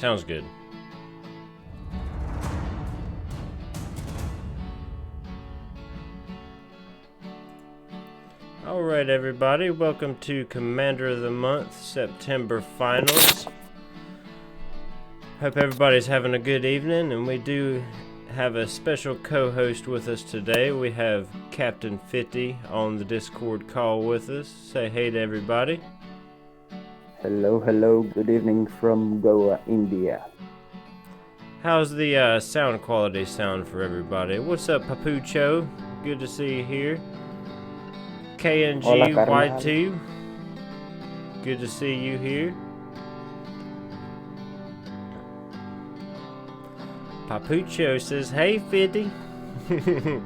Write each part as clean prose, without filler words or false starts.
Sounds good. Alright everybody, welcome to Commander of the Month September Finals. Hope everybody's having a good evening, and we do have a special co-host with us today. We have Captain 50 on the Discord call with us. Say hey to everybody. Hello, hello, good evening from Goa, India. How's the sound quality sound for everybody? What's up, Papucho? Good to see you here. KNGY2, good to see you here. Papucho says, hey 50. ¿Qué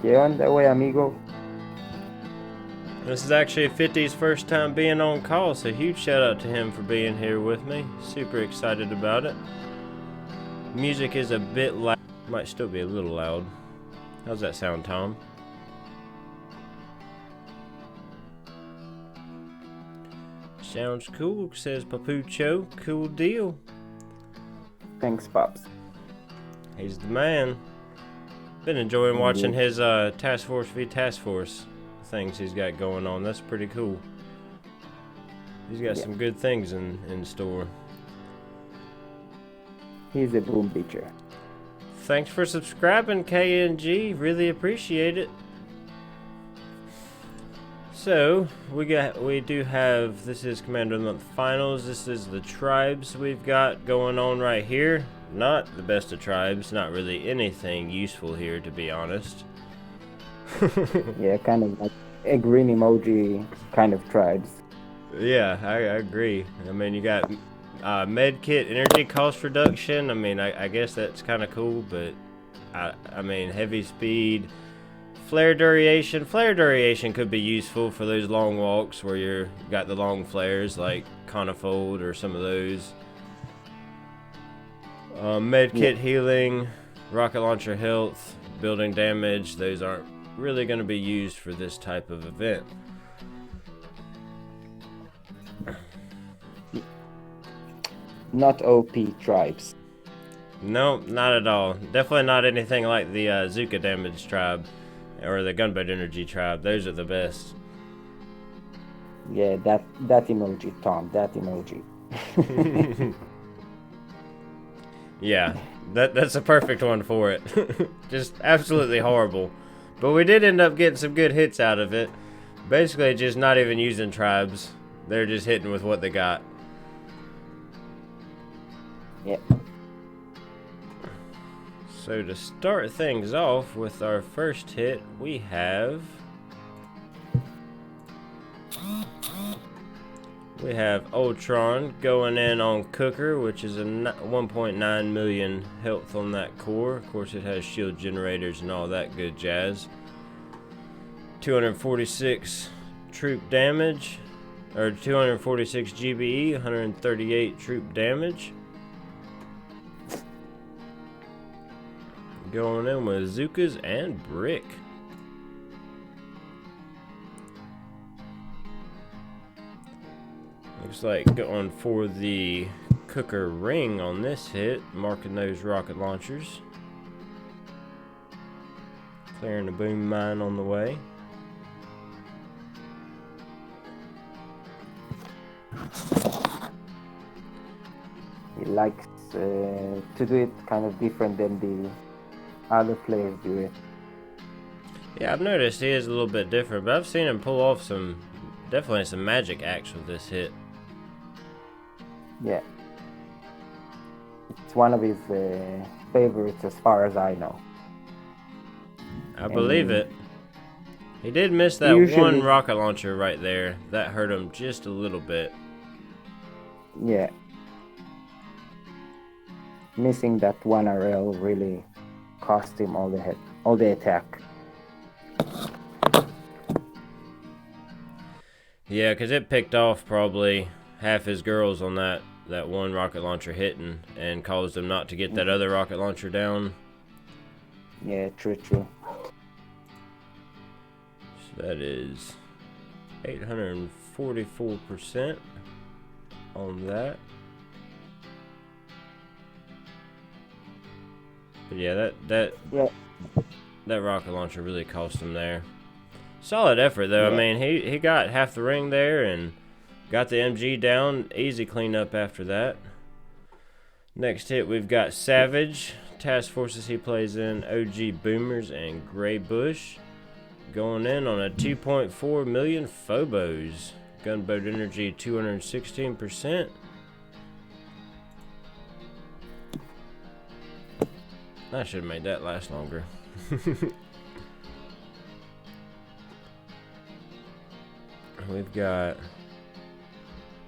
onda, wey, amigo? This is actually 50's first time being on call, so huge shout out to him for being here with me. Super excited about it. Music is a bit loud, might still be a little loud. How's that sound, Tom? Sounds cool, says Papucho. Cool deal. Thanks, Pops. He's the man. Been enjoying watching his Task Force v Task Force things he's got going on. That's pretty cool. He's got some good things in store. He's a boom pitcher. Thanks for subscribing, KNG. Really appreciate it. So, we do have, this is Commander of the Month Finals. This is the tribes we've got going on right here. Not the best of tribes, not really anything useful here, to be honest. Yeah, kind of like a green emoji kind of tribes. Yeah, I agree. I mean, you got medkit, energy cost reduction. I mean, I guess that's kind of cool, but I mean, heavy speed. Flare duration. Flare duration could be useful for those long walks where you got the long flares like Conifold or some of those. Medkit healing, rocket launcher health, building damage. Those aren't really going to be used for this type of event. Not OP tribes. No, not at all. Definitely not anything like the Zuka damage tribe. Or the gunboat energy tribe. Those are the best. Yeah, that emoji, Tom. That emoji. Yeah, that's a perfect one for it. Just absolutely horrible. But we did end up getting some good hits out of it. Basically, just not even using tribes. They're just hitting with what they got. Yep. So to start things off with our first hit, we have Ultron going in on Cooker, which is a 1.9 million health on that core. Of course, it has shield generators and all that good jazz. 246 troop damage, or 246 GBE, 138 troop damage. Going in with Zukas and Brick. Looks like going for the Cooker ring on this hit, marking those rocket launchers. Clearing the boom mine on the way. He likes to do it kind of different than the other players do it. Yeah, I've noticed he is a little bit different, but I've seen him pull off definitely some magic acts with this hit. Yeah. It's one of his favorites as far as I know. I believe it. He did miss that one rocket launcher right there. That hurt him just a little bit. Yeah. Missing that one RL really cost him all the attack. Yeah, because it picked off probably half his girls on that one rocket launcher hitting and caused him not to get that other rocket launcher down. Yeah, true. So that is 844% on that. But yeah, Yeah. that rocket launcher really cost him there. Solid effort though. Yeah. I mean, he got half the ring there and got the MG down. Easy cleanup after that. Next hit we've got Savage. Task forces he plays in OG Boomers and Grey Bush. Going in on a 2.4 million Phobos. Gunboat energy 216%. I should have made that last longer. We've got...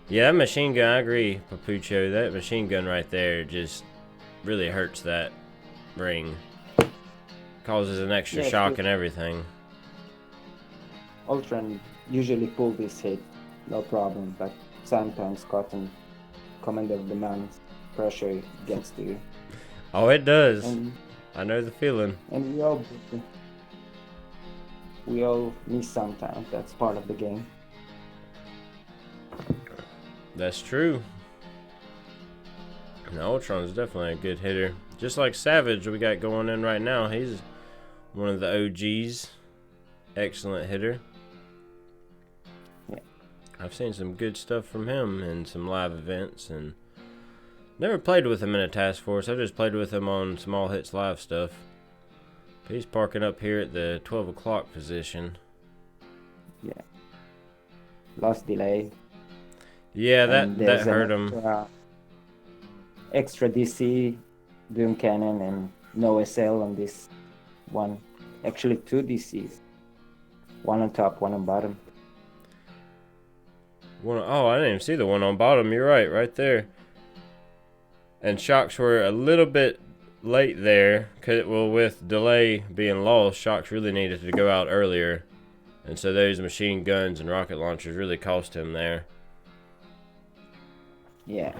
Yeah, that machine gun, I agree, Papucho. That machine gun right there just really hurts that ring. Causes an extra shock and everything. Ultron usually pull this hit, no problem, but sometimes Cotm, Commander demands pressure against you. Oh, it does. And, I know the feeling. And we all miss sometimes. That's part of the game. That's true. And Ultron's definitely a good hitter. Just like Savage we got going in right now. He's one of the OGs. Excellent hitter. Yeah. I've seen some good stuff from him in some live events and never played with him in a task force. I just played with him on small hits live stuff. But he's parking up here at the 12 o'clock position. Yeah. Lost delay. Yeah, that hurt him. Extra DC, Doom Cannon, and no SL on this one. Actually, 2 DCs. One on top, one on bottom. I didn't even see the one on bottom. You're right there. And shocks were a little bit late there. With delay being lost, shocks really needed to go out earlier. And so those machine guns and rocket launchers really cost him there. Yeah,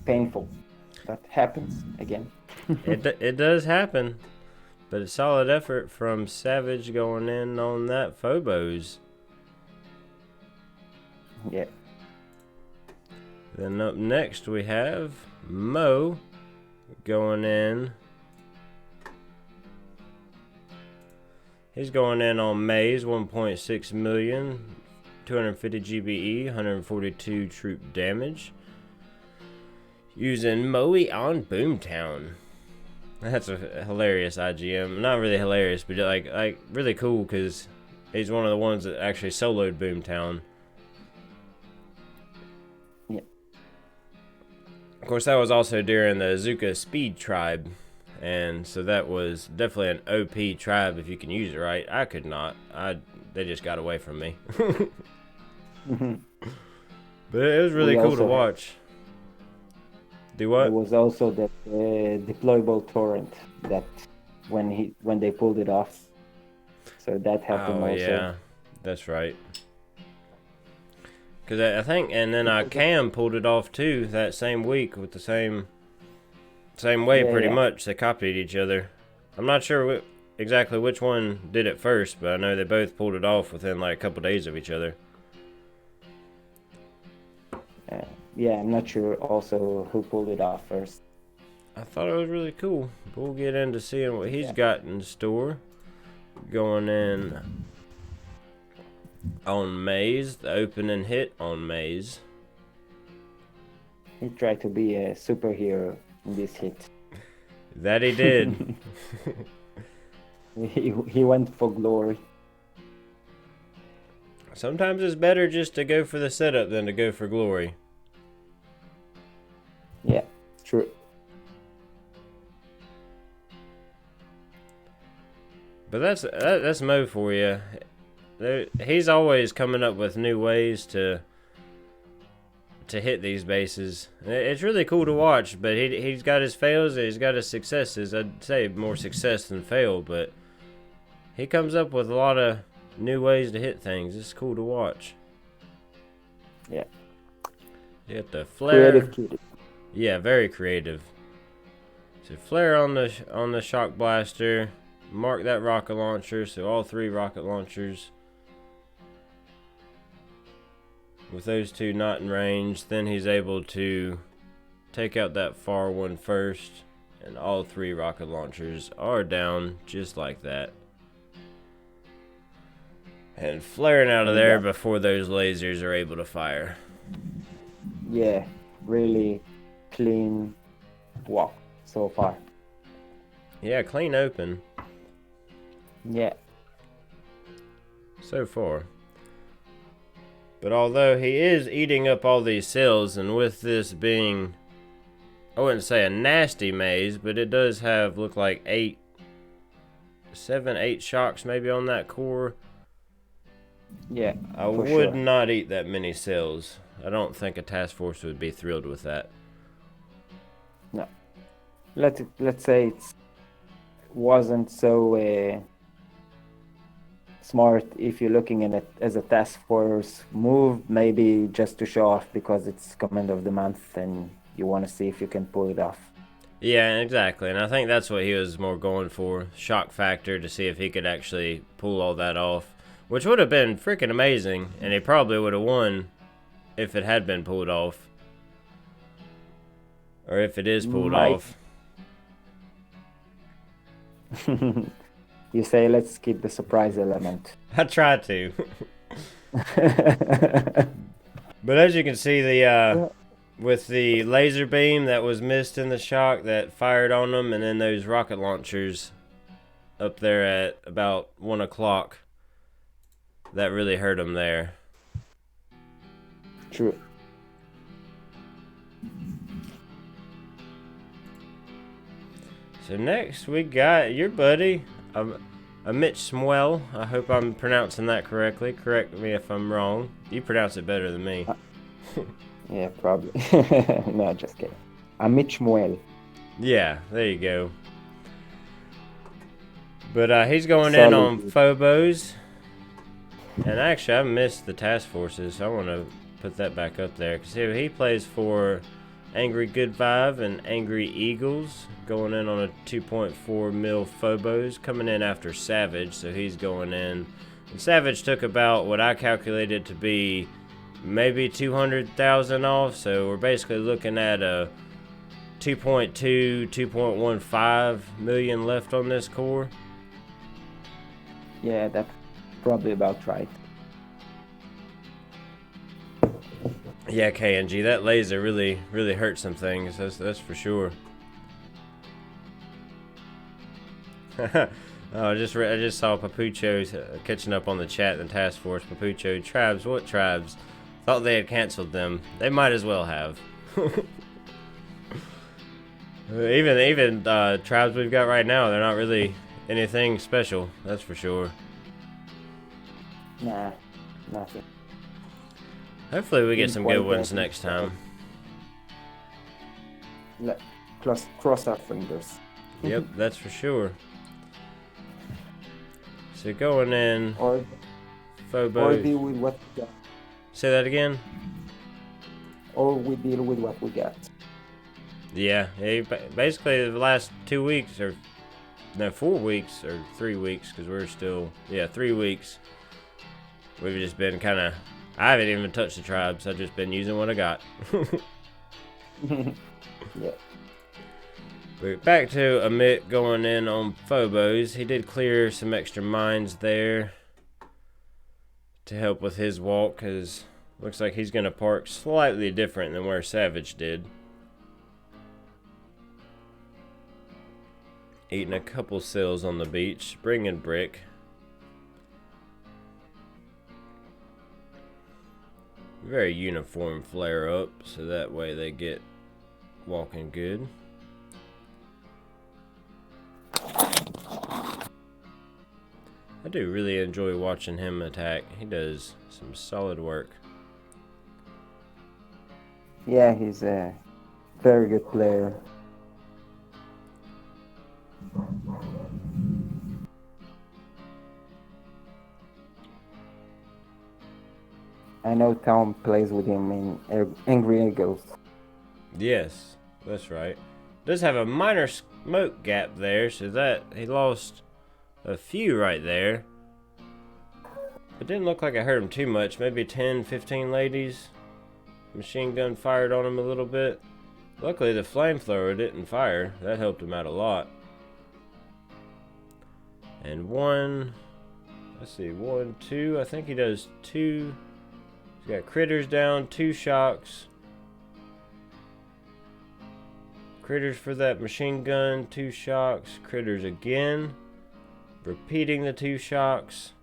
painful. That happens again. It does happen. But a solid effort from Savage going in on that Phobos. Yeah. Then up next we have Mo going in. He's going in on Maze, 1.6 million, 250 GBE, 142 troop damage. Using Moe on Boomtown. That's a hilarious IGM. Not really hilarious, but like really cool because he's one of the ones that actually soloed Boomtown. Yeah. Of course, that was also during the Azuka Speed Tribe, and so that was definitely an OP tribe if you can use it right. I could not. They just got away from me. But it was really cool to watch. Do what? There was also that deployable torrent that when they pulled it off. So that happened also. Yeah, that's right. Because I think, and then Cam pulled it off too that same week with the same way pretty much. They copied each other. I'm not sure exactly which one did it first, but I know they both pulled it off within like a couple days of each other. Yeah, I'm not sure also who pulled it off first. I thought it was really cool. But we'll get into seeing what he's got in store. Going in on Maze, the opening hit on Maze. He tried to be a superhero in this hit. That he did. he went for glory. Sometimes it's better just to go for the setup than to go for glory. Yeah, true. But that's Mo for you. He's always coming up with new ways to hit these bases. It's really cool to watch, but he's got his fails and he's got his successes. I'd say more success than fail, but he comes up with a lot of new ways to hit things. It's cool to watch. Yeah. You got the flare. Creative kid. Yeah, very creative. So flare on the shock blaster. Mark that rocket launcher. So all 3 rocket launchers. With those 2 not in range, then he's able to take out that far one first. And all 3 rocket launchers are down just like that. And flaring out of there before those lasers are able to fire. Yeah, really clean walk so far. Yeah, clean open. Yeah. So far. But although he is eating up all these cells, and with this being, I wouldn't say a nasty maze, but it does have, look like 7, 8 shocks maybe on that core. Yeah, I would not eat that many cells. I don't think a task force would be thrilled with that. No. Let's say it wasn't so smart if you're looking at it as a task force move, maybe just to show off because it's command of the month and you want to see if you can pull it off. Yeah, exactly. And I think that's what he was more going for. Shock factor to see if he could actually pull all that off. Which would have been freaking amazing. And he probably would have won if it had been pulled off. Or if it is pulled off. You say let's keep the surprise element. I try to. But as you can see, with the laser beam that was missed in the shock that fired on them, and then those rocket launchers up there at about 1 o'clock, that really hurt them there. True. So next we got your buddy, a Mitch Smwell. I hope I'm pronouncing that correctly. Correct me if I'm wrong. You pronounce it better than me. Yeah, probably. No, just kidding. A Mitch Smwell. Yeah, there you go. But he's going in on Phobos. And actually, I missed the task forces. So I want to put that back up there. Because he plays for Angry Good Vibe and Angry Eagles. Going in on a 2.4 mil Phobos. Coming in after Savage. So he's going in. And Savage took about what I calculated to be maybe 200,000 off. So we're basically looking at a 2.2, 2.15 million left on this core. Yeah, that's probably about right. Yeah, KNG, that laser really hurt some things. That's for sure. Oh, I just saw Papucho catching up on the chat in the task force. Papucho, tribes, what tribes? Thought they had canceled them. They might as well have. Even tribes we've got right now, they're not really anything special. That's for sure. Nah, nothing. Hopefully we get some good ones next time. Cross our fingers. Yep, that's for sure. So going in, or Phobos. deal with what we got. Say that again? Or we deal with what we got. Yeah, basically the last 2 weeks, or no, 4 weeks, or 3 weeks, because we're still, 3 weeks. We've just been kind of, I haven't even touched the tribes, I've just been using what I got. Yeah. But back to Amit going in on Phobos. He did clear some extra mines there to help with his walk, because looks like he's going to park slightly different than where Savage did. Eating a couple cells on the beach, bringing brick. Very uniform flare up, so that way they get walking good. I do really enjoy watching him attack. He does some solid work. Yeah, he's a very good player. I know Tom plays with him in Angry Eagles. Yes, that's right. Does have a minor smoke gap there, so that he lost a few right there. It didn't look like I hurt him too much. Maybe 10, 15 ladies. Machine gun fired on him a little bit. Luckily, the flamethrower didn't fire. That helped him out a lot. And one, let's see, 1, 2. I think he does 2. He's got critters down, 2 shocks. Critters for that machine gun, 2 shocks. Critters again. Repeating the 2 shocks.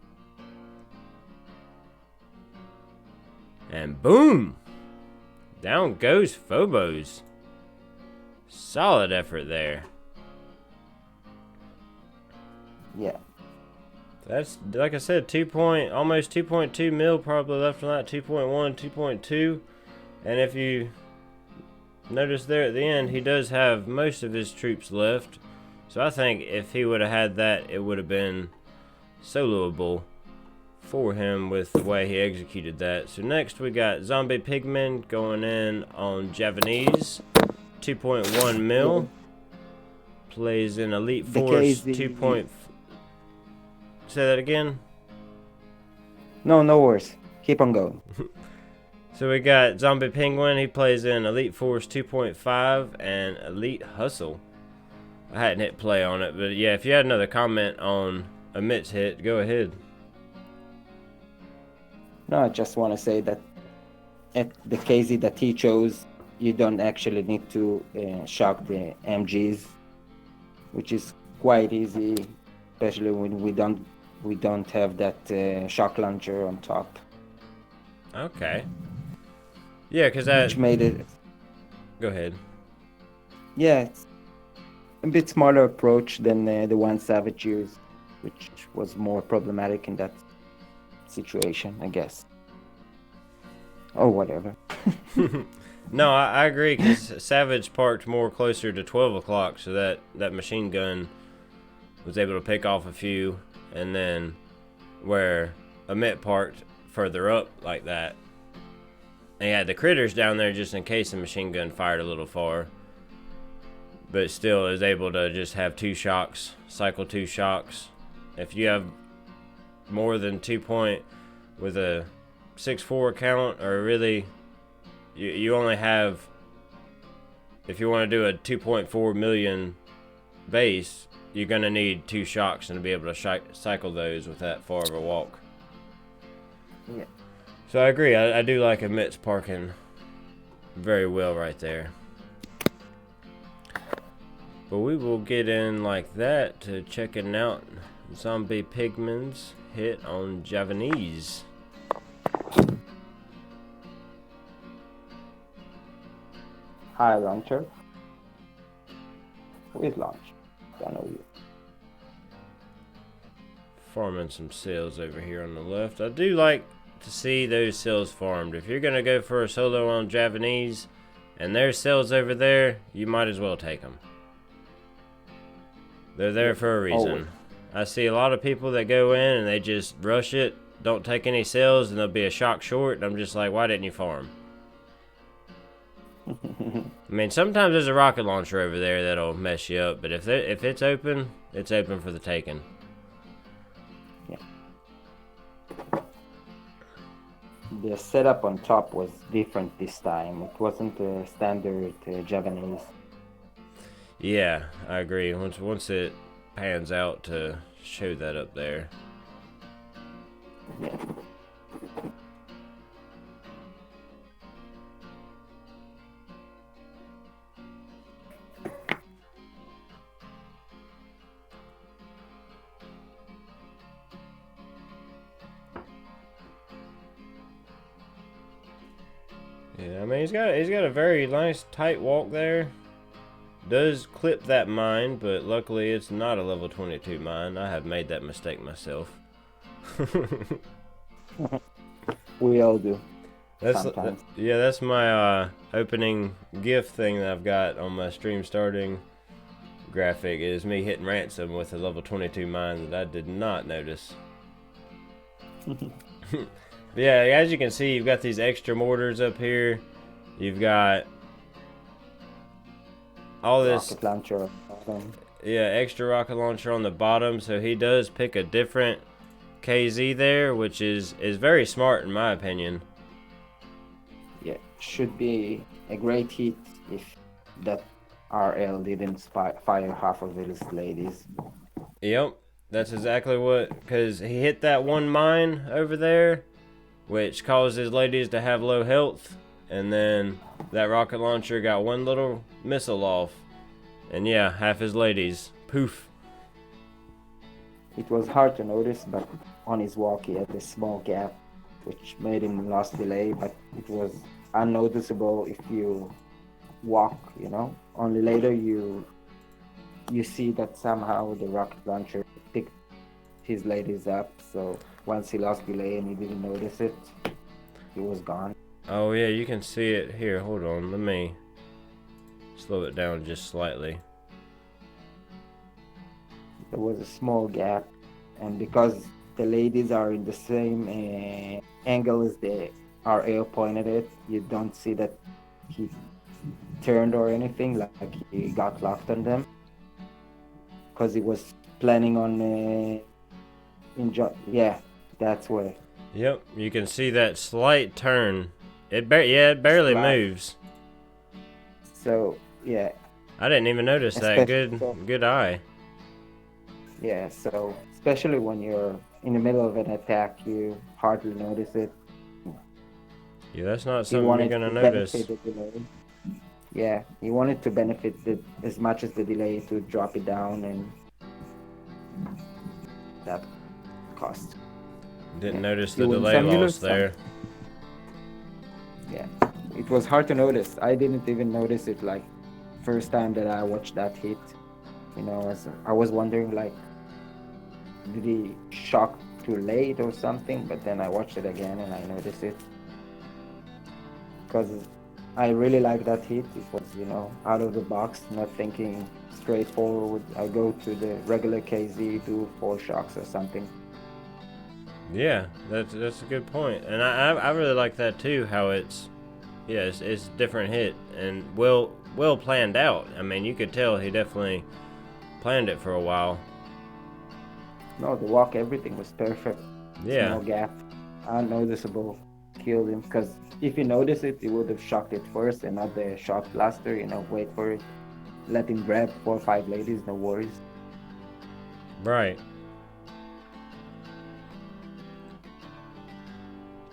And boom! Down goes Phobos. Solid effort there. Yeah. That's, like I said, almost 2.2 mil probably left on that. 2.1, 2.2. And if you notice there at the end, he does have most of his troops left. So I think if he would have had that, it would have been soloable for him with the way he executed that. So next we got Zombie Pigment going in on Javanaise. 2.1 mil. Plays in Elite Force 2. Say that again? No worries. Keep on going. So we got Zombie Penguin. He plays in Elite Force 2.5 and Elite Hustle. I hadn't hit play on it, but yeah, if you had another comment on a Mitch hit, go ahead. No, I just want to say that at the KZ that he chose, you don't actually need to shock the MGs, which is quite easy, especially when we don't have that shock launcher on top. Okay. Yeah, because that... Which made it... Go ahead. Yeah, it's a bit smaller approach than the one Savage used, which was more problematic in that situation, I guess. Or whatever. No, I agree, because Savage parked more closer to 12 o'clock, so that machine gun was able to pick off a few, and then where Amit parked further up like that, they had the critters down there just in case the machine gun fired a little far, but still is able to just have 2 shocks, cycle 2 shocks. If you have more than 2 point with a 6.4 count, or really you only have, if you want to do a 2.4 million base, you're going to need 2 shocks and to be able to cycle those with that far of a walk. Yeah. So I agree. I do like Amit's parking very well right there. But we will get in like that to checking out Zombie Pigment's hit on Javanaise. High launcher. With launch. I know you. Farming some cells over here on the left. I do like to see those cells farmed. If you're gonna go for a solo on Javanaise and there's cells over there, you might as well take them. They're there for a reason. Always. I see a lot of people that go in and they just rush it, don't take any cells, and they'll be a shock short, and I'm just like, why didn't you farm? I mean, sometimes there's a rocket launcher over there that'll mess you up, but if it's open for the taking. Yeah. The setup on top was different this time. It wasn't a standard Javanaise. Yeah, I agree. Once it pans out to show that up there. Yeah. Yeah, I mean he's got a very nice tight walk there. Does clip that mine, but luckily it's not a level 22 mine. I have made that mistake myself. We all do. That's my opening gift thing that I've got on my stream starting graphic, is me hitting ransom with a level 22 mine that I did not notice. But yeah, as you can see, you've got these extra mortars up here. You've got all this rocket launcher. Yeah, extra rocket launcher on the bottom, so he does pick a different KZ there, which is very smart in my opinion. Yeah, should be a great hit if that RL didn't fire half of his ladies. Yep, that's exactly what, because he hit that one mine over there, which caused his ladies to have low health, and then that rocket launcher got one little missile off, and yeah, half his ladies. Poof. It was hard to notice, but on his walk he had a small gap, which made him lose delay, but it was unnoticeable if you walk, you know. Only later you see that somehow the rocket launcher picked his ladies up, so once he lost delay and he didn't notice it, he was gone. Oh yeah, you can see it here. Hold on, let me slow it down just slightly. There was a small gap, and because the ladies are in the same angle as the RL pointed at, you don't see that he turned or anything, like he got locked on them, because he was planning on yeah, that's where. Yep, you can see that slight turn. It barely moves. So yeah, I didn't even notice that. Good eye. Yeah, so especially when you're in the middle of an attack, you hardly notice it. Yeah, that's not something you're gonna notice. Yeah, you wanted to benefit as much as the delay to drop it down, and that cost. Didn't notice the delay loss there. Yeah, it was hard to notice. I didn't even notice it like first time that I watched that hit. You know, I was wondering like, did he shock too late or something? But then I watched it again and I noticed it, because I really like that hit. It was, you know, out of the box, not thinking straightforward. I go to the regular KZ, do 4 shocks or something. Yeah, that's a good point, and I really like that too. How it's a different hit and well planned out. I mean, you could tell he definitely planned it for a while. No, the walk, everything was perfect. Yeah. No gap, unnoticeable. Killed him, because if you notice it, you would have shocked it first and not the shock blaster. You know, wait for it, let him grab 4 or 5 ladies, no worries. Right.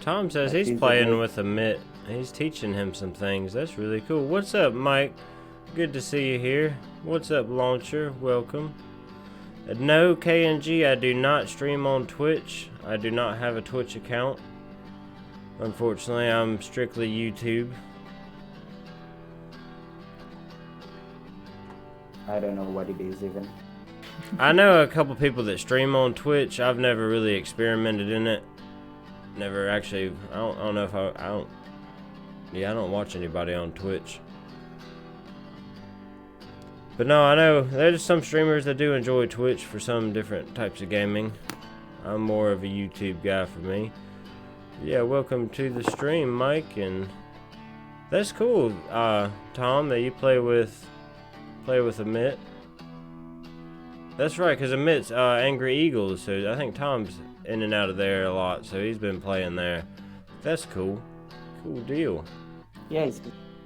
Tom says he's playing with a mitt. He's teaching him some things. That's really cool. What's up, Mike? Good to see you here. What's up, Launcher? Welcome. No, KNG, I do not stream on Twitch. I do not have a Twitch account. Unfortunately, I'm strictly YouTube. I don't know what it is even. I know a couple people that stream on Twitch. I've never really experimented in it. Never actually. I don't know if I don't. Yeah, I don't watch anybody on Twitch. But no, I know there's some streamers that do enjoy Twitch for some different types of gaming. I'm more of a YouTube guy for me. Yeah, welcome to the stream, Mike, and that's cool, Tom, that you play with a mitt. That's right, because Amit's Angry Eagles, so I think Tom's in and out of there a lot, so he's been playing there. That's cool. Cool deal. Yeah, it's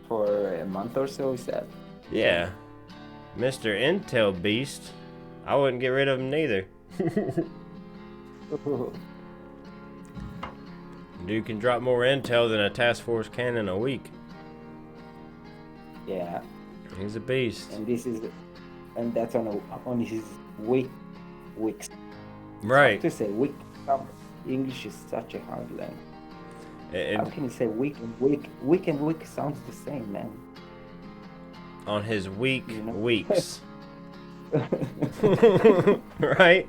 for a month or so, he said. Yeah. Mr. Intel Beast. I wouldn't get rid of him neither. Dude can drop more intel than a task force can in a week. Yeah. He's a beast. And that's on his weeks. Right. To say week. English is such a hard language. How can you say week and week? Week and week sounds the same, man. On his weak weeks. Right?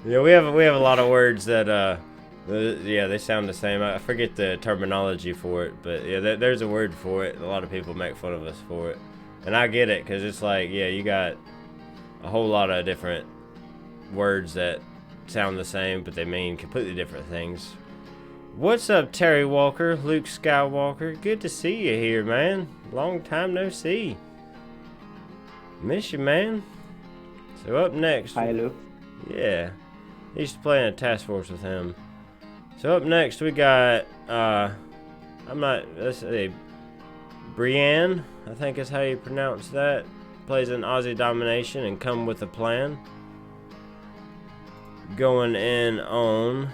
Yeah, we have a lot of words that they sound the same. I forget the terminology for it, but yeah, there's a word for it. A lot of people make fun of us for it, and I get it, because it's like, yeah, you got a whole lot of different words that sound the same, but they mean completely different things. What's up, Terry Walker, Luke Skywalker? Good to see you here, man. Long time no see. Miss you, man. So up next. Hi, Luke. Yeah. I used to play in a task force with him. So up next we got let's see. Brienne, I think is how you pronounce that. Plays an Aussie Domination and Come With A Plan. Going in on...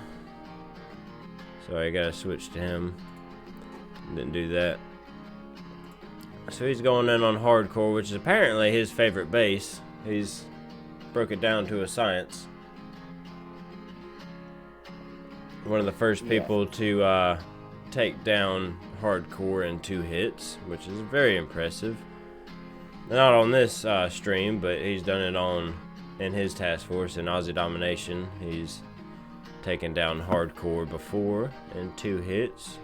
Sorry, I gotta switch to him. Didn't do that. So he's going in on Hardcore, which is apparently his favorite base. He's broke it down to a science. One of the first people to take down Hardcore in 2 hits, which is very impressive. Not on this stream, but he's done it in his task force in Aussie Domination. He's taken down Hardcore before in 2 hits.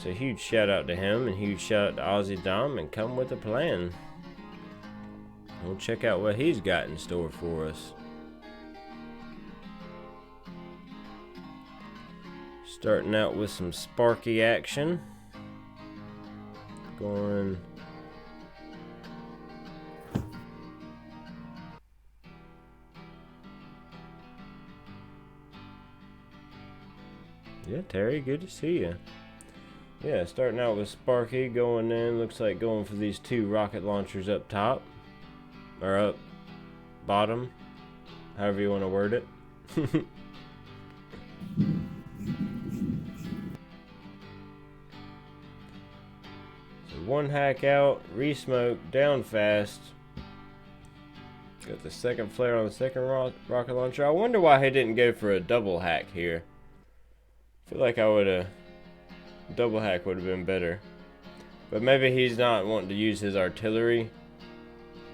So huge shout out to him and huge shout out to Aussie Dom and Come With A Plan. We'll check out what he's got in store for us. Starting out with some Sparky action. Going... Yeah, Terry, good to see you. Yeah, starting out with Sparky going in. Looks like going for these 2 rocket launchers up top. Or up bottom. However you want to word it. So 1 hack out, re-smoke, down fast. Got the second flare on the second rocket launcher. I wonder why he didn't go for a double hack here. I feel like I would have... Double hack would have been better. But maybe he's not wanting to use his artillery,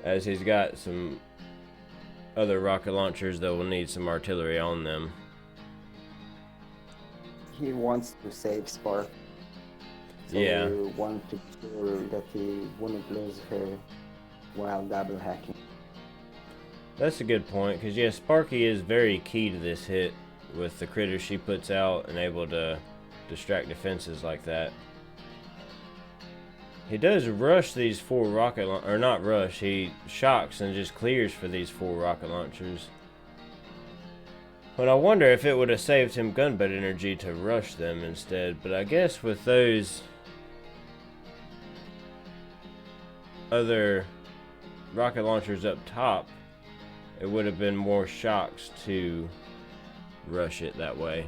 as he's got some other rocket launchers that will need some artillery on them. He wants to save Spark. So Yeah. he wants to be sure that he wouldn't lose her while double hacking. That's a good point, because yeah, Sparky is very key to this hit with the critters she puts out and able to distract defenses like that. He does rush these 4 rocket or not rush, he shocks and just clears for these 4 rocket launchers. But I wonder if it would have saved him gunbutt energy to rush them instead, but I guess with those other rocket launchers up top, it would have been more shocks to rush it that way.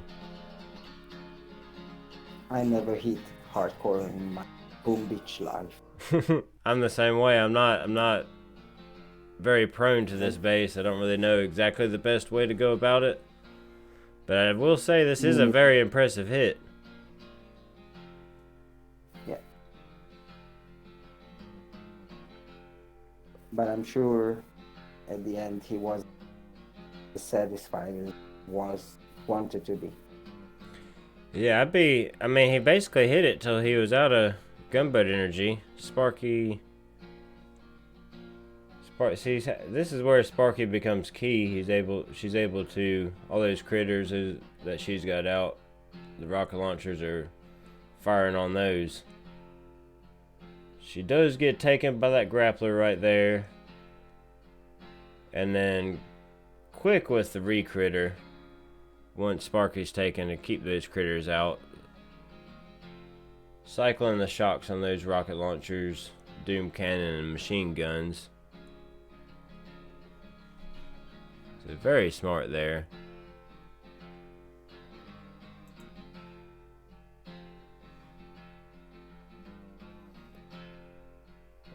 I never hit Hardcore in my Boom Beach life. I'm the same way. I'm not very prone to this base. I don't really know exactly the best way to go about it. But I will say this is a very impressive hit. Yeah. But I'm sure at the end he was satisfied as wanted to be. Yeah, I mean, he basically hit it till he was out of gunboat energy. Sparky... See, this is where Sparky becomes key. She's able to... All those critters that she's got out, the rocket launchers are firing on those. She does get taken by that grappler right there. And then quick with the re-critter. Once Sparky's taken to keep those critters out. Cycling the shocks on those rocket launchers, doom cannon, and machine guns. So very smart there.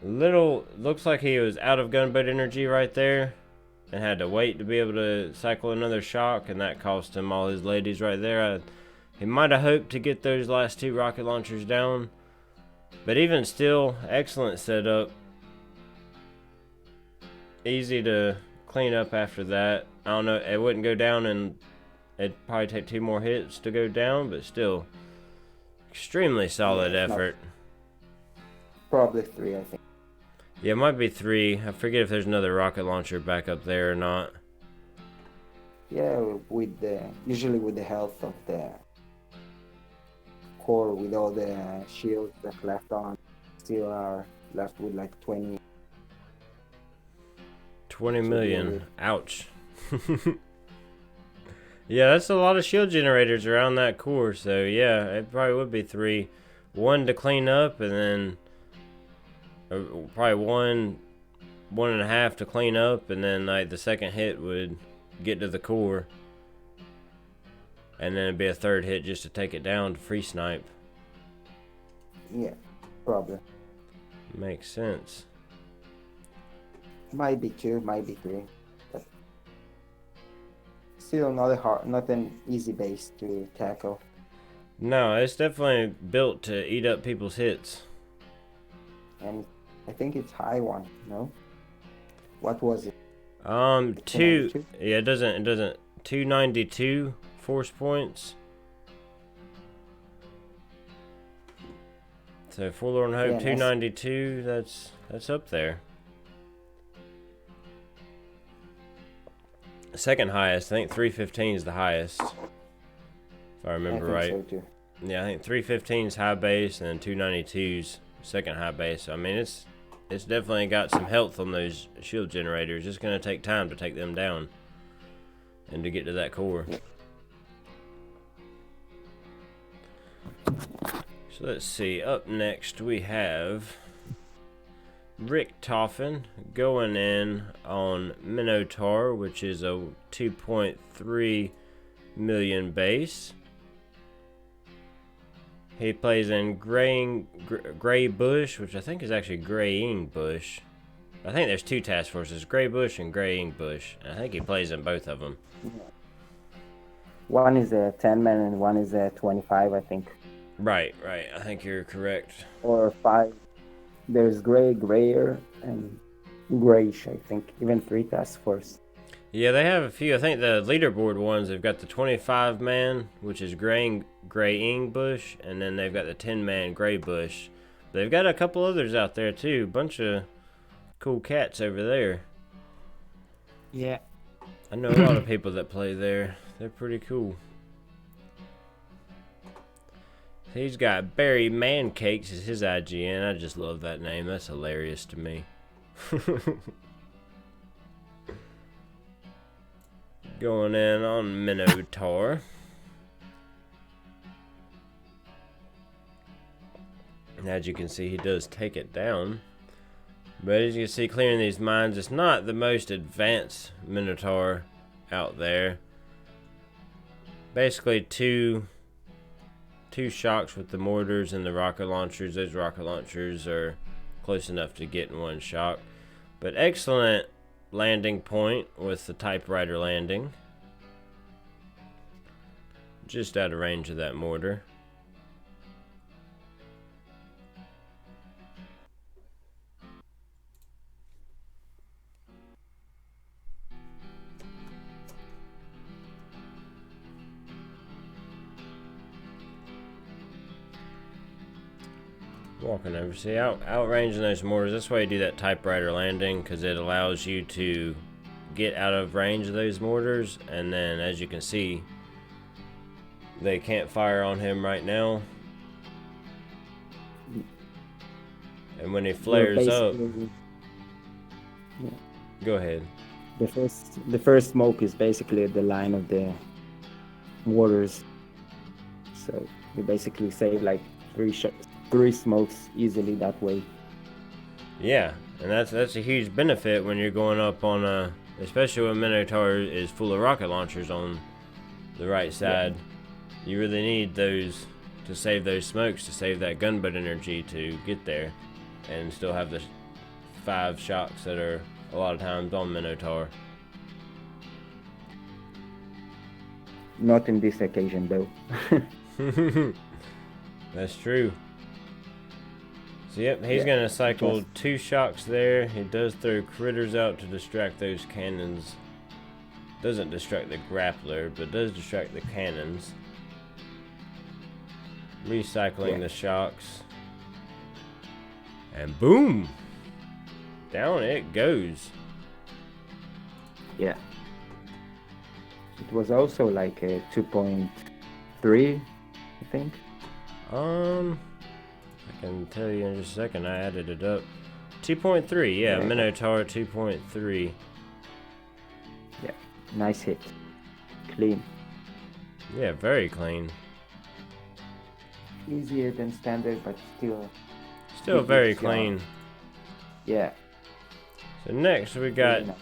Looks like he was out of gunboat energy right there. And had to wait to be able to cycle another shock, and that cost him all his ladies right there. He might have hoped to get those last 2 rocket launchers down, but even still, excellent setup. Easy to clean up after that. I don't know, it wouldn't go down, and it'd probably take 2 more hits to go down, but still, extremely solid effort. Probably 3, I think. Yeah, it might be 3. I forget if there's another rocket launcher back up there or not. Yeah, usually with the health of the core, with all the shields that left on, still are left with like 20 million. Ouch. Yeah, that's a lot of shield generators around that core, so yeah, it probably would be 3. one to clean up, and then probably one and a half to clean up, and then like the second hit would get to the core, and then it'd be a third hit just to take it down to free snipe. Yeah, probably. Makes sense. Might be 2, might be 3. But still not an easy base to tackle. No, it's definitely built to eat up people's hits. And I think it's high one, no? What was it? 2. Yeah, it doesn't 292 force points. So Forlorn Hope, yeah, 292. That's up there. Second highest, I think 315 is the highest, if I remember right. So too. Yeah, I think 315 is high base, and then 292's second high base. So, I mean, it's definitely got some health on those shield generators. It's gonna take time to take them down, and to get to that core. So let's see. Up next we have Richtofen going in on Minotaur, which is a 2.3 million base. He plays in Gray Bush, which I think is actually Graying Bush. I think there's 2 task forces, Gray Bush and Graying Bush. I think he plays in both of them. One is a 10-man and one is a 25, I think. Right. I think you're correct. Or 5. There's gray, grayer, and grayish, I think. Even 3 task force. Yeah, they have a few. I think the leaderboard ones, they've got the 25-man, which is Graying Bush, and then they've got the 10-man Gray Bush. They've got a couple others out there, too. Bunch of cool cats over there. Yeah. I know a lot of people that play there. They're pretty cool. He's got Barry Mancakes as his IGN. I just love that name. That's hilarious to me. Going in on Minotaur. As you can see, he does take it down. But as you can see, clearing these mines, it's not the most advanced Minotaur out there. Basically, two shocks with the mortars and the rocket launchers. Those rocket launchers are close enough to get in one shock. But excellent landing point with the typewriter landing. Just out of range of that mortar. Walking over, see, outranging those mortars. That's why you do that typewriter landing, because it allows you to get out of range of those mortars. And then, as you can see, they can't fire on him right now. And when he flares up, yeah. Go ahead. The first smoke is basically the line of the mortars, so you basically save like 3 smokes easily that way. Yeah, and that's a huge benefit when you're going up on a, especially when Minotaur is full of rocket launchers on the right side. Yeah. You really need those to save those smokes, to save that gunbutt energy to get there, and still have the 5 shocks that are a lot of times on Minotaur. Not in this occasion though. That's true. So yep, he's gonna cycle 2 shocks there. He does throw critters out to distract those cannons. Doesn't distract the grappler, but does distract the cannons. Recycling the shocks. And boom! Down it goes. Yeah. It was also like a 2.3, I think. I can tell you in just a second. I added it up. 2.3, yeah, Minotaur 2.3. Yeah, nice hit. Clean. Yeah, very clean. easier than standard, but still very good job. clean. Yeah. So next we got Very nice.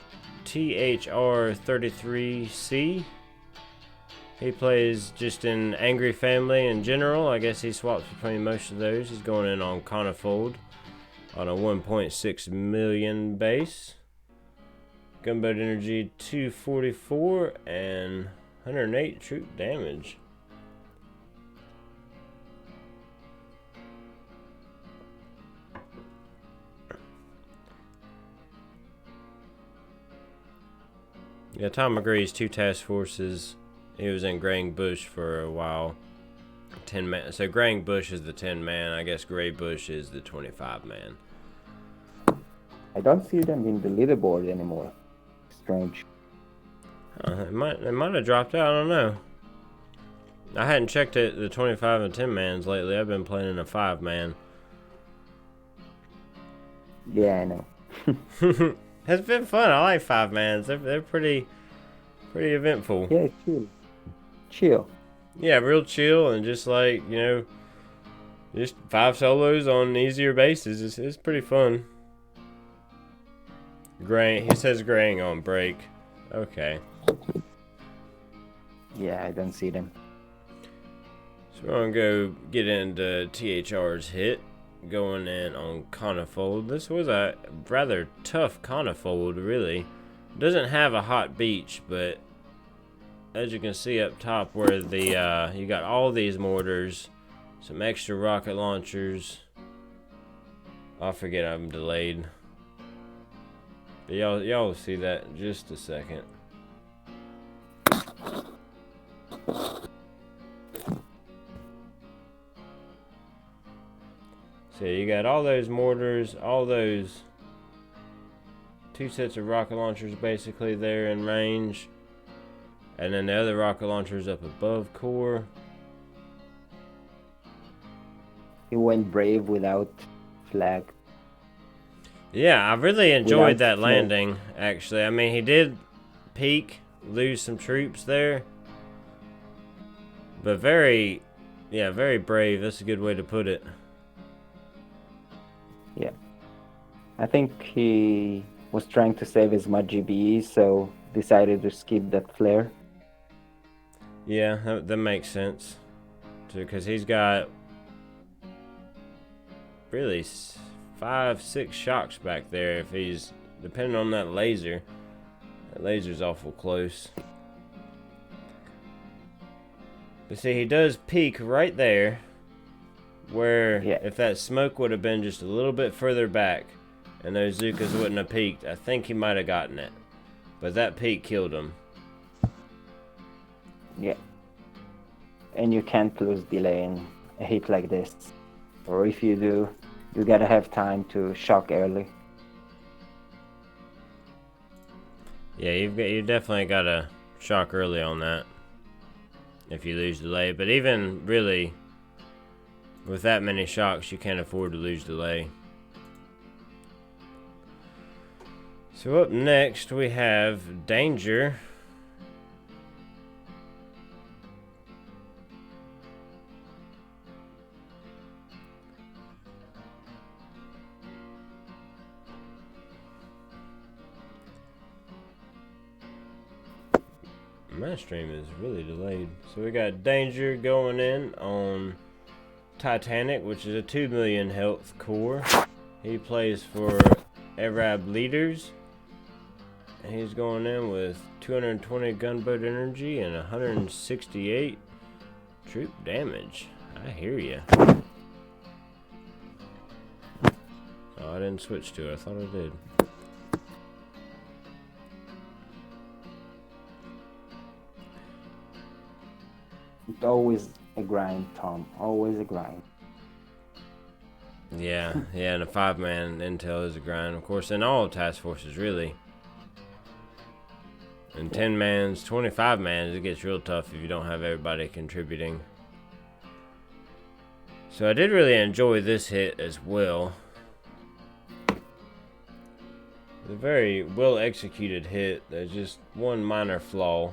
THR33C. He plays just in Angry Family in general. I guess he swaps between most of those. He's going in on Conifold on a 1.6 million base. Gunboat energy 244 and 108 troop damage. Yeah, Tom agrees. 2 task forces. He was in Graying Bush for a while. 10 man. So Graying Bush is the 10 man. I guess Gray Bush is the 25 man. I don't see them in the leaderboard anymore. Strange. It might have dropped out. I don't know. I hadn't checked it, the 25 and 10 mans lately. I've been playing in a 5 man. Yeah, I know. It's been fun. I like 5 mans. They're pretty eventful. Yeah, chill. Yeah, real chill and just like, you know, just 5 solos on easier bases. It's pretty fun. Graying. He says graying on break. Okay. Yeah, I don't see them. So we're gonna go get into THR's hit. Going in on Conifold. This was a rather tough Conifold, really. Doesn't have a hot beach, but as you can see up top where the you got all these mortars, some extra rocket launchers. I forget I'm delayed. But y'all will see that in just a second. So you got all those mortars, all those 2 sets of rocket launchers basically there in range. And then the other rocket launchers up above core. He went brave without flag. Yeah, I really enjoyed Without that landing, actually. I mean, he did peak, lose some troops there. But very brave. That's a good way to put it. Yeah. I think he was trying to save as much GBE, so decided to skip that flare. Yeah, that makes sense. Because he's got really 5-6 shocks back there if he's depending on that laser. That laser's awful close. But see, he does peak right there. Where if that smoke would have been just a little bit further back and those Zukas wouldn't have peaked, I think he might have gotten it. But that peak killed him. Yeah. And you can't lose delay in a hit like this. Or if you do, you gotta have time to shock early. Yeah, you definitely gotta shock early on that if you lose delay. But even really, with that many shocks, you can't afford to lose delay. So up next we have Danger. My stream is really delayed. So we got Danger going in on Titanic, which is a 2 million health core. He plays for Arab Leaders. And he's going in with 220 gunboat energy and 168 troop damage. I hear ya. Oh, I didn't switch to it. I thought I did. It's always a grind, Tom. Always a grind. Yeah, and a 5-man intel is a grind, of course, in all task forces, really. And 10 mans, 25 mans, it gets real tough if you don't have everybody contributing. So I did really enjoy this hit as well. It's a very well executed hit. There's just one minor flaw.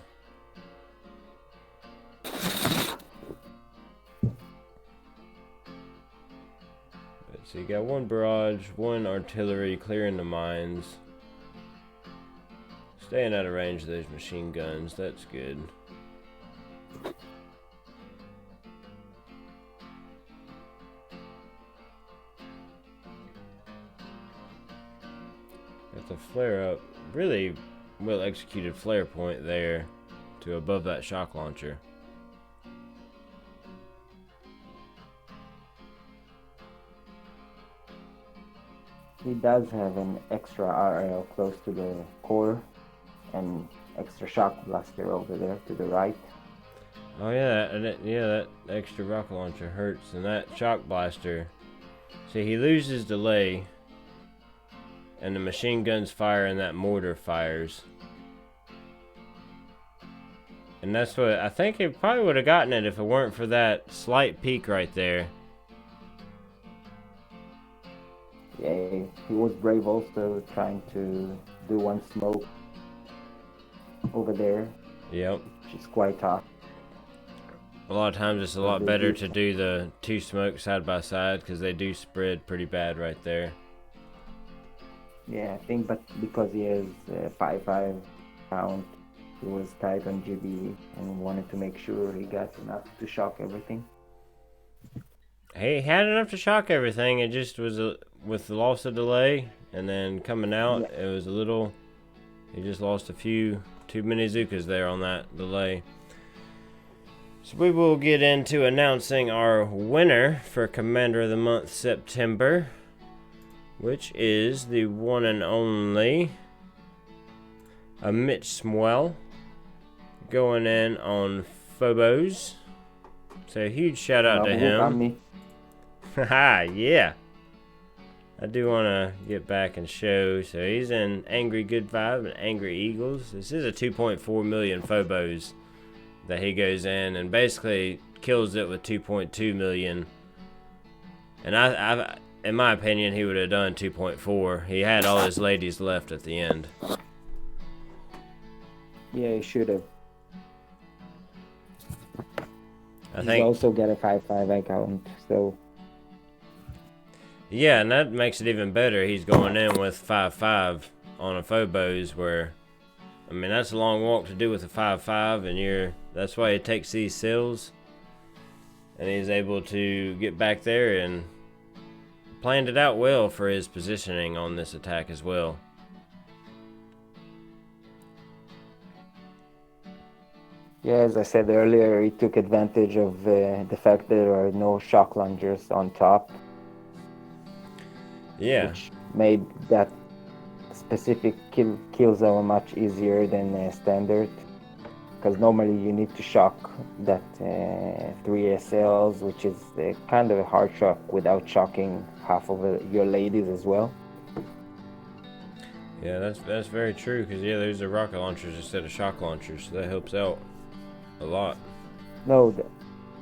So you got one barrage, one artillery clearing the mines. Staying out of range of those machine guns, that's good. Got the flare up. Really well executed flare point there to above that shock launcher. He does have an extra RL close to the core and extra shock blaster over there to the right. Oh yeah, that extra rocket launcher hurts, and that shock blaster. See, he loses delay, and the machine guns fire and that mortar fires. And that's what, I think he probably would have gotten it if it weren't for that slight peak right there. Yeah, he was brave also, trying to do one smoke over there. Yep. Which is quite tough. A lot of times it's a lot better to do the two smokes side by side because they do spread pretty bad right there. Yeah, I think, but because he has 5.5 count, he was tight on GB and wanted to make sure he got enough to shock everything. He had enough to shock everything. It just was with the loss of delay, and then coming out, It was a little. He just lost too many Zukas there on that delay. So we will get into announcing our winner for Commander of the Month September, which is the one and only Mitch, going in on Phobos. So a huge shout out to him. Haha, yeah. I do want to get back and show. So he's in Angry Good Vibe and Angry Eagles. This is a 2.4 million Phobos that he goes in and basically kills it with 2.2 million. And I in my opinion, he would have done 2.4. He had all his ladies left at the end. Yeah, he should have. I think also got a 5.5 account, so. Yeah, and that makes it even better. He's going in with 5.5 on a Phobos, where, I mean, that's a long walk to do with a 5.5, and that's why he takes these sills, and he's able to get back there and planned it out well for his positioning on this attack as well. Yeah, as I said earlier, he took advantage of the fact that there are no shock launchers on top. Yeah. Which made that specific kill zone much easier than standard. Because normally you need to shock that 3 SLs, which is kind of a hard shock without shocking half of your ladies as well. Yeah, that's very true, because those are rocket launchers instead of shock launchers, so that helps out a lot. No,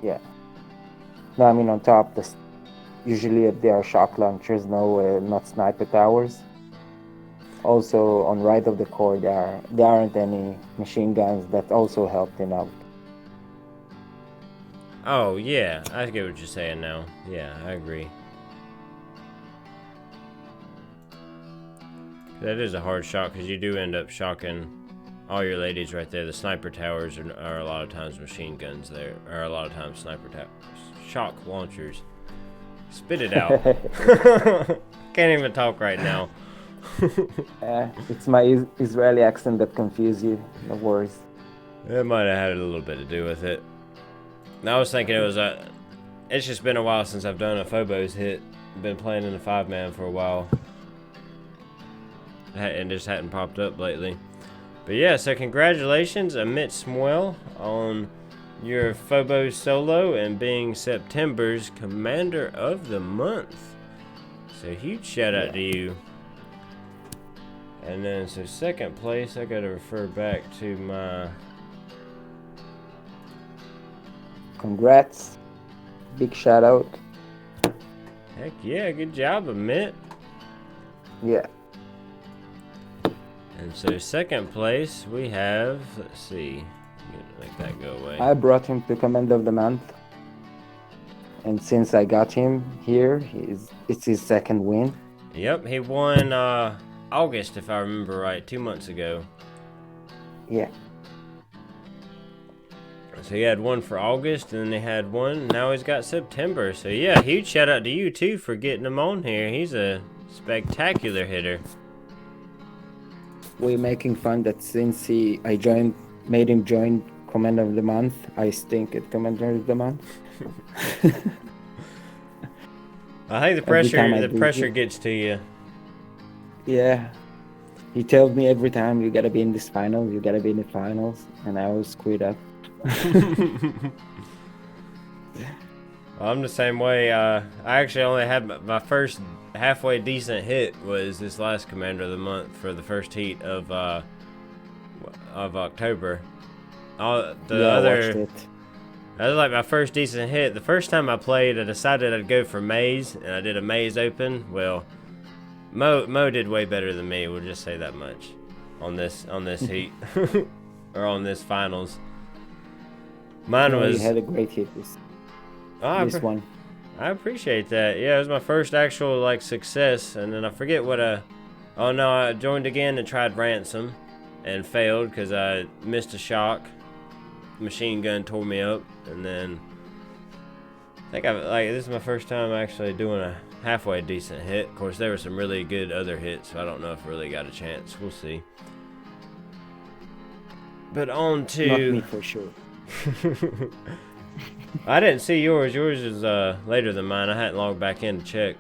I mean on top, usually there are shock launchers, not sniper towers. Also, on right of the core, there aren't any machine guns that also helped him out. Oh, yeah, I get what you're saying now. Yeah, I agree. That is a hard shot, because you do end up shocking all your ladies right there. The sniper towers are a lot of times machine guns there, or a lot of times sniper towers. Shock launchers. Spit it out. Can't even talk right now. It's my Israeli accent that confused you. No worries. It might have had a little bit to do with it. I was thinking it's just been a while since I've done a Phobos hit. Been playing in the 5-man for a while. And just hadn't popped up lately. But yeah, so congratulations, Mitch Smuel, on your Phobos solo and being September's Commander of the Month. So huge shout out to you. And then, so second place, I gotta refer back to my... Congrats. Big shout out. Heck yeah, good job, Amit. Yeah. And so second place, we have, let's see, make that go away. I brought him to Commander of the Month. and since I got him here, it's his second win. Yep, he won August, if I remember right, 2 months ago. Yeah. So he had one for August, and then he had one. Now he's got September. So yeah, huge shout out to you too for getting him on here. He's a spectacular hitter. We're making fun that since made him join Commander of the Month, I stink at Commander of the Month. I think the pressure gets to you. Yeah. He tells me every time, you gotta be in this finals, you gotta be in the finals, and I always quit up. I'm the same way. I actually only had my first halfway decent hit was this last Commander of the Month for the first heat of October. Watched it. That was like my first decent hit. The first time I played, I decided I'd go for Maze, and I did a Maze Open. Well, Mo did way better than me. We'll just say that much on this heat or on this finals. Mine was. You had a great hit this one. I appreciate that. Yeah, it was my first actual success, and then I forget what Oh no, I joined again and tried Ransom, and failed because I missed a shock. Machine gun tore me up, and then I think this is my first time actually doing a halfway decent hit. Of course, there were some really good other hits, so I don't know if I really got a chance. We'll see. But on to... Not me for sure. I didn't see yours. Yours is later than mine. I hadn't logged back in to check.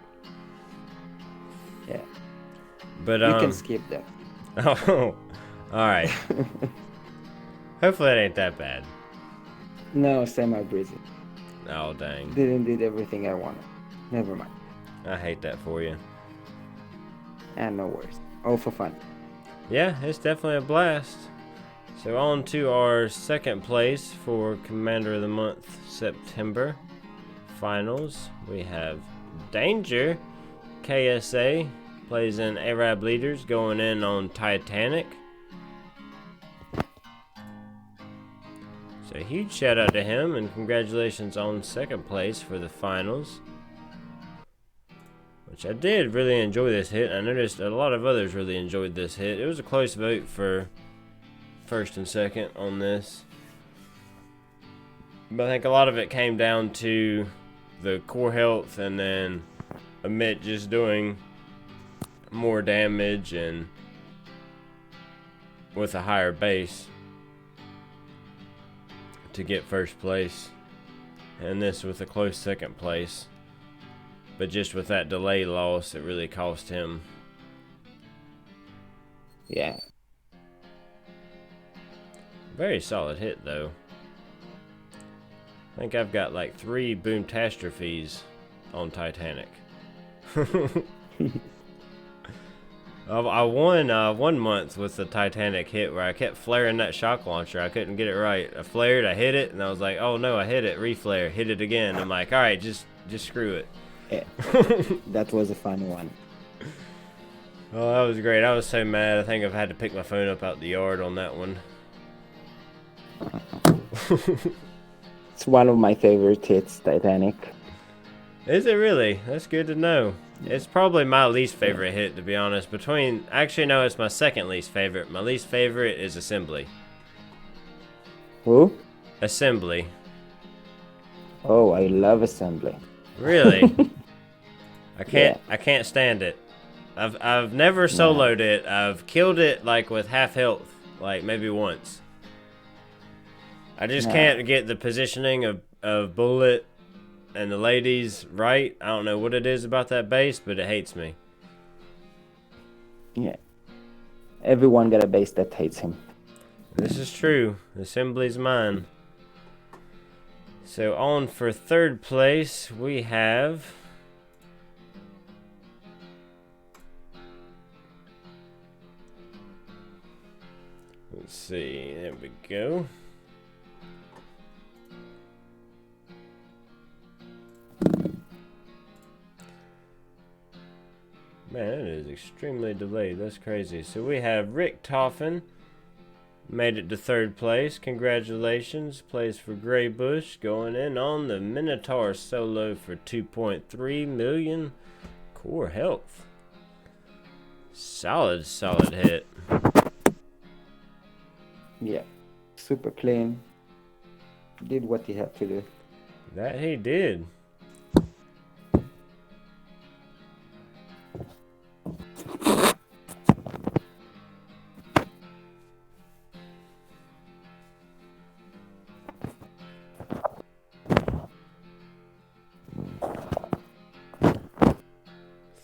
Yeah. But you can skip that. Oh, all right. Hopefully it ain't that bad. No, semi-breezy. Oh, dang. Did everything I wanted. Never mind. I hate that for you. And no worries. All for fun. Yeah, it's definitely a blast. So on to our second place for Commander of the Month, September finals. We have Danger, KSA, plays in Arab Leaders, going in on Titanic. So huge shout out to him, and congratulations on second place for the finals. Which I did really enjoy this hit. I noticed a lot of others really enjoyed this hit. It was a close vote for first and second on this. But I think a lot of it came down to the core health, and then Mitch just doing more damage and with a higher base to get first place, and this with a close second place. But just with that delay loss, it really cost him. Yeah. Very solid hit, though. I think I've got like 3 Boomtastrophes on Titanic. I won 1 month with the Titanic hit where I kept flaring that shock launcher. I couldn't get it right. I flared, I hit it, and I was like, oh no, I hit it. Reflare, hit it again. I'm like, alright, just screw it. Yeah. That was a fun one. Oh, that was great. I was so mad. I think I've had to pick my phone up out the yard on that one. It's one of my favorite hits, Titanic. Is it really? That's good to know. It's probably my least favorite hit, to be honest. Actually, no, it's my second least favorite. My least favorite is Assembly. Who? Assembly. Oh, I love Assembly. Really? I can't stand it. I've never soloed it. I've killed it like with half health, like maybe once. I just can't get the positioning of Bullet and the ladies right. I don't know what it is about that base, but it hates me. Yeah. Everyone got a base that hates him. This is true. Assembly's mine. So on for third place, we have... Let's see, there we go. Man, it is extremely delayed. That's crazy. So we have Rick Toffin Made it to third place. Congratulations. Plays for Gray Bush. Going in on the Minotaur solo for 2.3 million core health. Solid hit. Yeah. Super clean. Did what he had to do. That he did.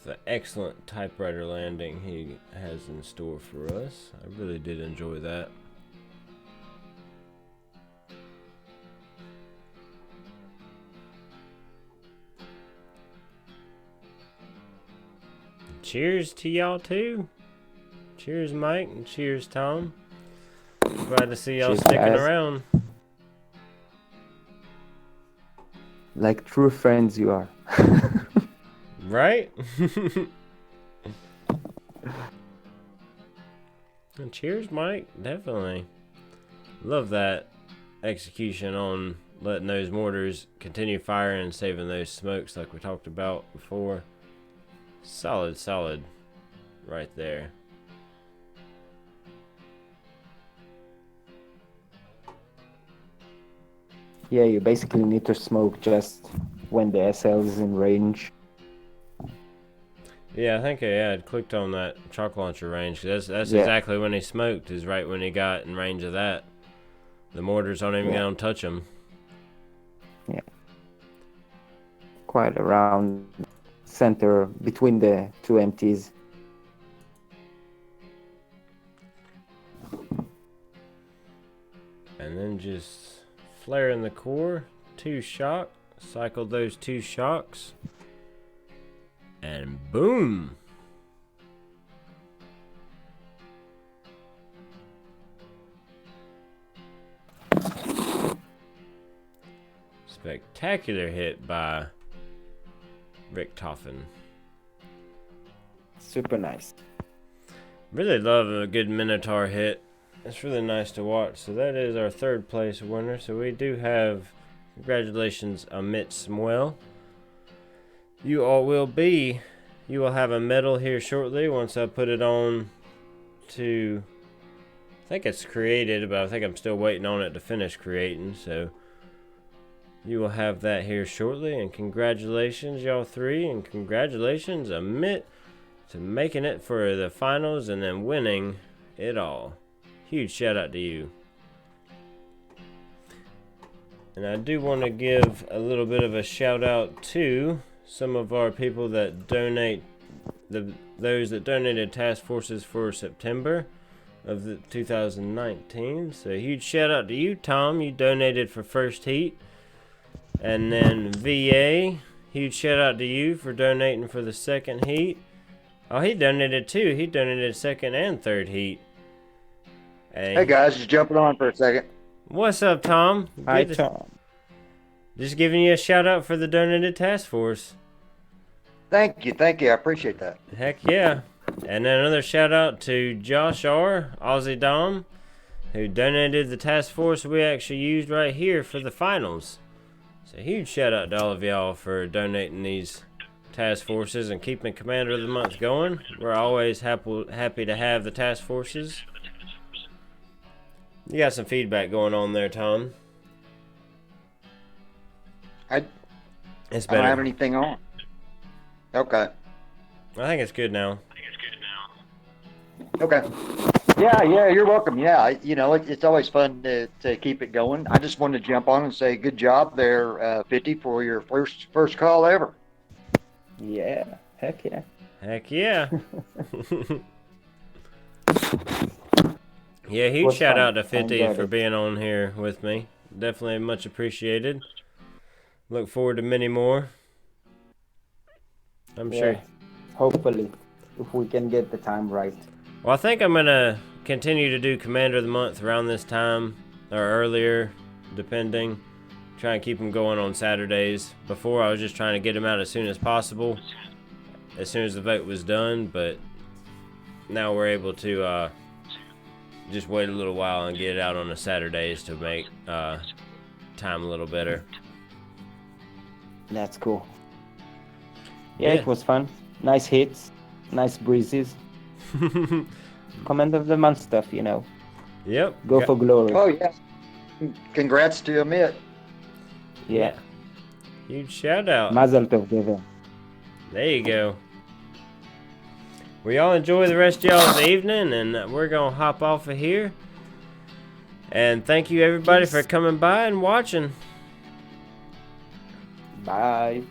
The excellent typewriter landing he has in store for us. I really did enjoy that. Cheers to y'all too. Cheers, Mike, and cheers, Tom. Glad to see y'all Cheers, sticking guys. around. Like true friends you are. Right? And cheers, Mike. Definitely. Love that execution on letting those mortars continue firing and saving those smokes like we talked about before. Solid right there. Yeah, you basically need to smoke just when the SL is in range. Yeah, I think I had clicked on that chalk launcher range. That's Yeah. exactly when he smoked, is right when he got in range of that. The mortars don't even gonna touch him. Yeah. Quite around center between the two empties. And then just flare in the core, 2 shock, cycle those 2 shocks, and boom! Spectacular hit by Rick Toffin. Super nice. Really love a good Minotaur hit. It's really nice to watch. So that is our third place winner. So we do have, congratulations, Mitch Samuel. You will have a medal here shortly once I put it on to, I think it's created, but I think I'm still waiting on it to finish creating. So you will have that here shortly. And congratulations, y'all three. And congratulations, Amit, to making it for the finals and then winning it all. Huge shout out to you. And I do want to give a little bit of a shout out to some of our people that donate, those that donated task forces for September of the 2019. So huge shout out to you, Tom. You donated for first heat. And then VA, huge shout out to you for donating for the second heat. Oh, he donated too. He donated second and third heat. Hey guys, just jumping on for a second. What's up, Tom? Hi, Tom. Just giving you a shout out for the donated task force. Thank you, I appreciate that. Heck yeah. And then another shout out to Josh R, Aussie Dom, who donated the task force we actually used right here for the finals. So huge shout out to all of y'all for donating these task forces and keeping Commander of the Month going. We're always happy to have the task forces. You got some feedback going on there, Tom. It's better. I don't have anything on. Okay. I think it's good now. Okay. Yeah, you're welcome. Yeah, it's always fun to keep it going. I just wanted to jump on and say good job there, 50, for your first call ever. Yeah, heck yeah. Heck yeah. Yeah, huge Was shout fun. out to 50 enjoyed for it. being on here with me. Definitely much appreciated. Look forward to many more. I'm sure. Hopefully, if we can get the time right. Well, I think I'm going to continue to do Commander of the Month around this time or earlier, depending. Try and keep them going on Saturdays. Before, I was just trying to get them out as soon as possible, as soon as the vote was done. But now we're able to just wait a little while and get it out on the Saturdays to make time a little better. That's cool. Yeah, it was fun. Nice hits, nice breezes. Comment of the month stuff, you know. Yep. Go for glory. Oh yeah. Congrats to Amit. Yeah. Huge shout out. Mazel tov, Devin. There you go. Well, y'all enjoy the rest of y'all's evening, and we're going to hop off of here. And thank you, everybody, for coming by and watching. Bye.